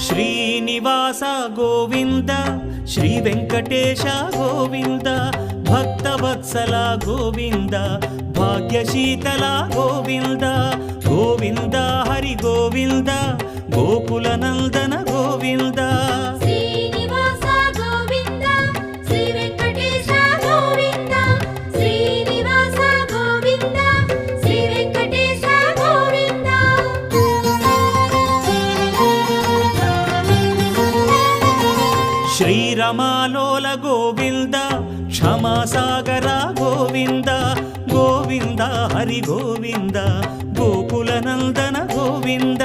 Srinivasa Govinda Shri Venkatesha Govinda Bhaktavatsala Govinda భాగ్యశీతల Govinda Govinda Hari Govinda Gokula Nandana Govinda Srinivasa Govinda Shri Venkatesha Govinda Srinivasa Govinda Shri Venkatesha Govinda శ్రీరమాలోల Govinda క్షమాసాగర Govinda Govinda Hari Govinda Gokula Nandana Govinda